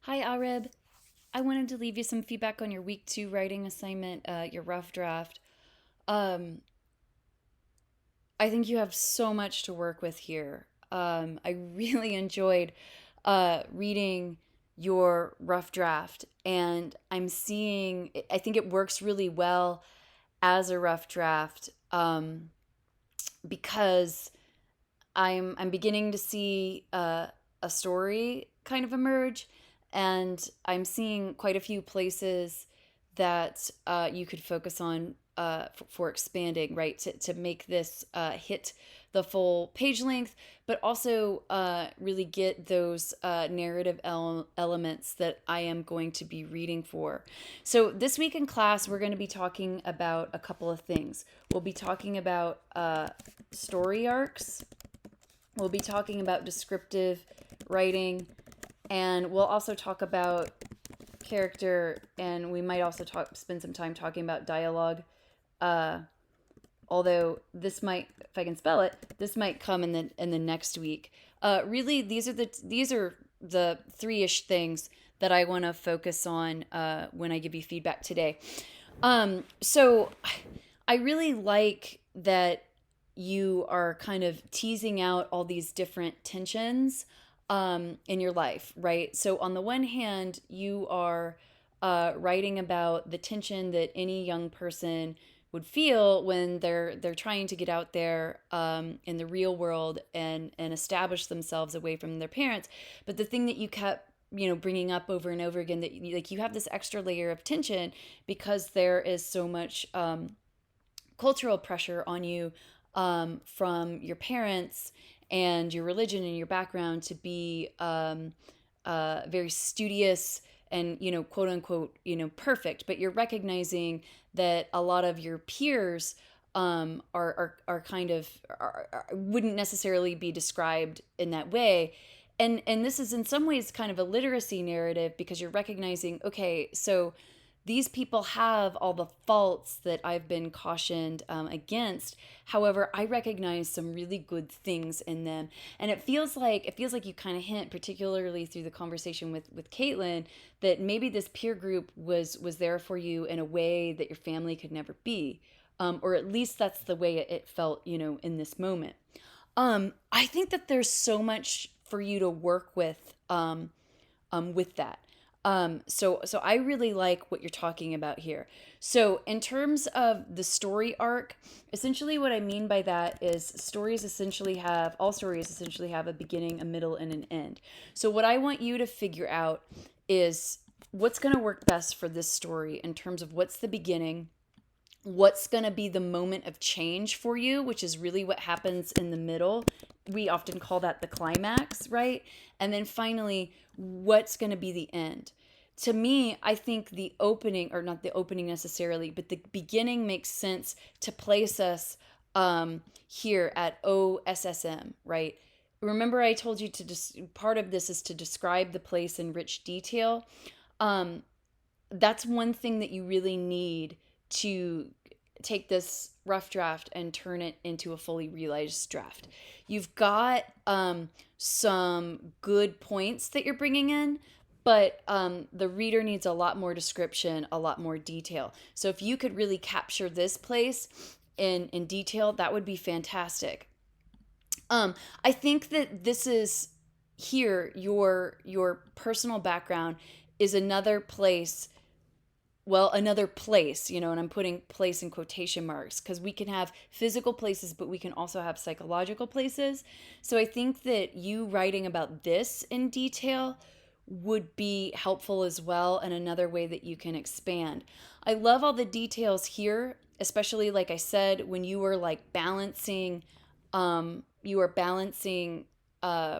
Hi, Arib. I wanted to leave you some feedback on your week two writing assignment, your rough draft. Um, I think you have so much to work with here. I really enjoyed reading your rough draft, and I think it works really well as a rough draft because I'm beginning to see a story kind of emerge, and I'm seeing quite a few places that you could focus on for expanding, right? To make this hit the full page length, but also really get those narrative elements that I am going to be reading for. So, this week in class, we're going to be talking about a couple of things. We'll be talking about story arcs. We'll be talking about descriptive writing, and we'll also talk about character, and we might also spend some time talking about dialogue. Uh, Although this might, if I can spell it, this might come in the next week. Really, these are the three-ish things that I want to focus on when I give you feedback today. So I really like that you are kind of teasing out all these different tensions in your life, right? So on the one hand, you are writing about the tension that any young person would feel when they're trying to get out there in the real world and establish themselves away from their parents. But the thing that you kept bringing up over and over again, that you have this extra layer of tension because there is so much cultural pressure on you from your parents and your religion and your background to be very studious and quote unquote perfect, but you're recognizing that a lot of your peers are kind of wouldn't necessarily be described in that way. And this is in some ways kind of a literacy narrative because you're recognizing, okay, so these people have all the faults that I've been cautioned against. However, I recognize some really good things in them, and it feels like you kind of hint, particularly through the conversation with Caitlin, that maybe this peer group was there for you in a way that your family could never be, or at least that's the way it felt, in this moment. I think that there's so much for you to work with that. So I really like what you're talking about here. So in terms of the story arc, essentially what I mean by that is all stories essentially have a beginning, a middle, and an end. So what I want you to figure out is what's going to work best for this story in terms of what's the beginning, what's going to be the moment of change for you, which is really what happens in the middle. We often call that the climax, right? And then finally, what's going to be the end. To me, I think the opening, or not the opening necessarily, but the beginning makes sense to place us here at OSSM, right? Remember, I told you to just part of this is to describe the place in rich detail. Um, that's one thing that you really need to take this rough draft and turn it into a fully realized draft. You've got some good points that you're bringing in, but the reader needs a lot more description, a lot more detail. So if you could really capture this place in detail, that would be fantastic. I think that this is here your personal background is another place, and I'm putting place in quotation marks because we can have physical places, but we can also have psychological places. So I think that you writing about this in detail would be helpful as well, and another way that you can expand. I love all the details here, especially like I said, when you were like balancing, you were balancing uh,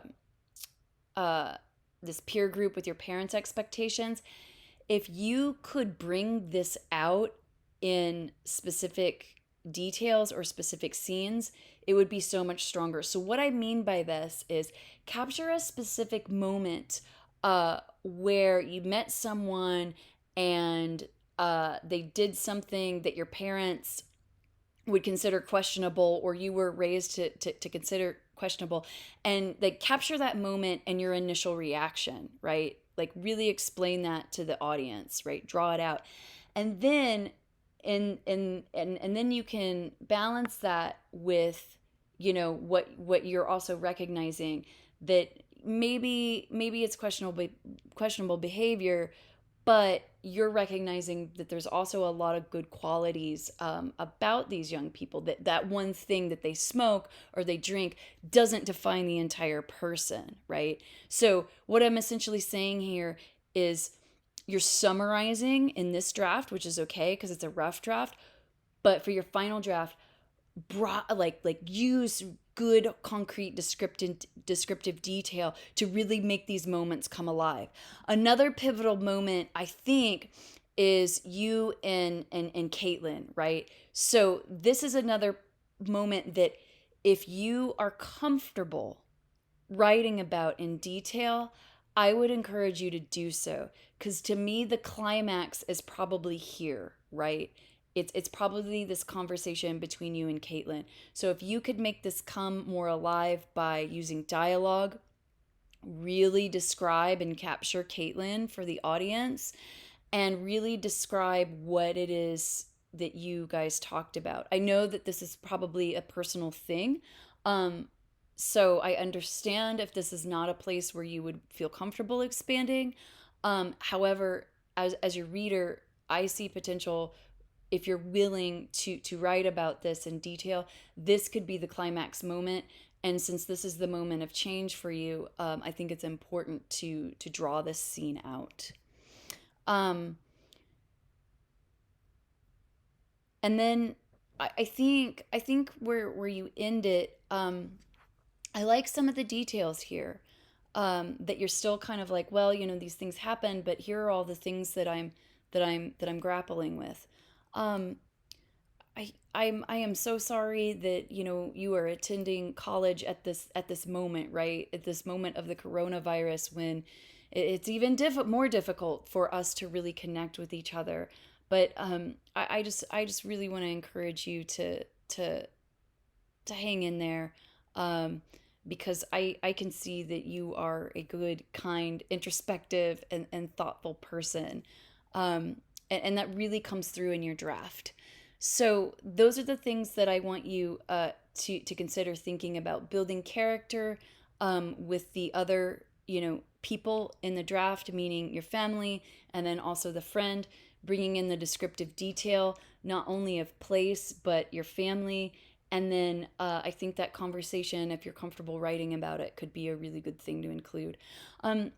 uh, this peer group with your parents' expectations. If you could bring this out in specific details or specific scenes, it would be so much stronger. So, what I mean by this is capture a specific moment where you met someone and they did something that your parents would consider questionable, or you were raised to consider questionable, and they capture that moment and your initial reaction, right? like really explain that to the audience, right? Draw it out. And then and then you can balance that with, you know, what you're also recognizing, that maybe it's questionable behavior, but you're recognizing that there's also a lot of good qualities about these young people, that that one thing that they smoke or they drink doesn't define the entire person, right? So what I'm essentially saying here is you're summarizing in this draft, which is okay because it's a rough draft, but for your final draft, like use good concrete descriptive detail to really make these moments come alive. Another pivotal moment, I think, is you and Caitlin, right? So this is another moment that if you are comfortable writing about in detail, I would encourage you to do so. Because to me, the climax is probably here, right? It's probably this conversation between you and Caitlin. So if you could make this come more alive by using dialogue, really describe and capture Caitlin for the audience, and really describe what it is that you guys talked about. I know that this is probably a personal thing. Um, so I understand if this is not a place where you would feel comfortable expanding. However, as your reader, I see potential. If you're willing to write about this in detail, this could be the climax moment. And since this is the moment of change for you, I think it's important to draw this scene out. Um, and then I think where you end it, I like some of the details here. That you're still kind of like, well, you know, these things happen, but here are all the things that I'm grappling with. Um, I am so sorry that, you know, you are attending college at this moment, right? At this moment of the coronavirus, when it's even more difficult for us to really connect with each other. But I just really want to encourage you to to hang in there, um, because I can see that you are a good, kind, introspective, and thoughtful person. And that really comes through in your draft. So those are the things that I want you to consider thinking about: building character with the other, you know, people in the draft, meaning your family, and then also the friend, bringing in the descriptive detail, not only of place, but your family. And then I think that conversation, if you're comfortable writing about it, could be a really good thing to include. Um,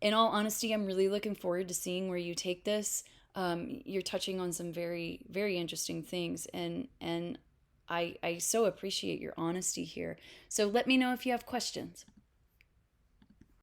in all honesty, I'm really looking forward to seeing where you take this. You're touching on some very interesting things, and I so appreciate your honesty here. So let me know if you have questions.